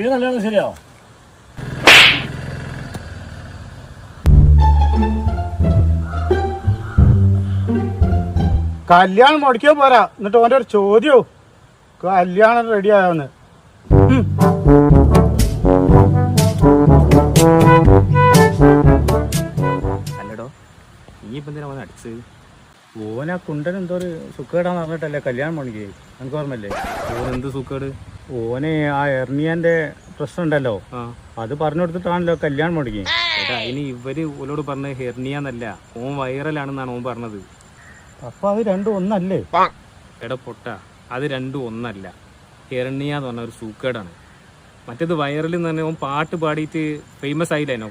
കല്യാണം ശരിയാവും. കല്യാണം മുടക്കിയോ പോരാ, എന്നിട്ട് ഓൻ്റെ ഒരു ചോദ്യവും കല്യാണം റെഡി ആയോന്ന്. അല്ലടോ, ഇനിയിപ്പോ എന്തിനാ വന്ന് അടിച്ചത്? ഓനാ കുണ്ടൻ എന്തോ ഒരു സുഖേടാന്ന് പറഞ്ഞിട്ടല്ലേ കല്യാണം മുടക്കി, നമുക്ക് ഓർമ്മല്ലേ? എന്ത് സുഖേട്? ഓനെ ആ എർണിയാന്റെ പ്രശ്നം ഉണ്ടല്ലോ, അത് പറഞ്ഞു കൊടുത്തിട്ടാണല്ലോ കല്യാണം മുടക്കി. ഏട്ടാ, ഇനി ഇവര് ഓലോട് പറഞ്ഞ ഹെർണിയാന്നല്ല, ഓൻ വൈറലാണെന്നാണ് ഓൻ പറഞ്ഞത്. അപ്പൊ അത് രണ്ടും ഒന്നല്ലേ? എടാ പൊട്ട, അത് രണ്ടും ഒന്നല്ല. ഹെർണിയ എന്ന് പറഞ്ഞ ഒരു സൂക്കേടാണ്. മറ്റേത് വൈറൽ എന്ന് പറഞ്ഞാൽ ഓൻ പാട്ട് പാടിയിട്ട് ഫേമസ് ആയില്ലേനോ,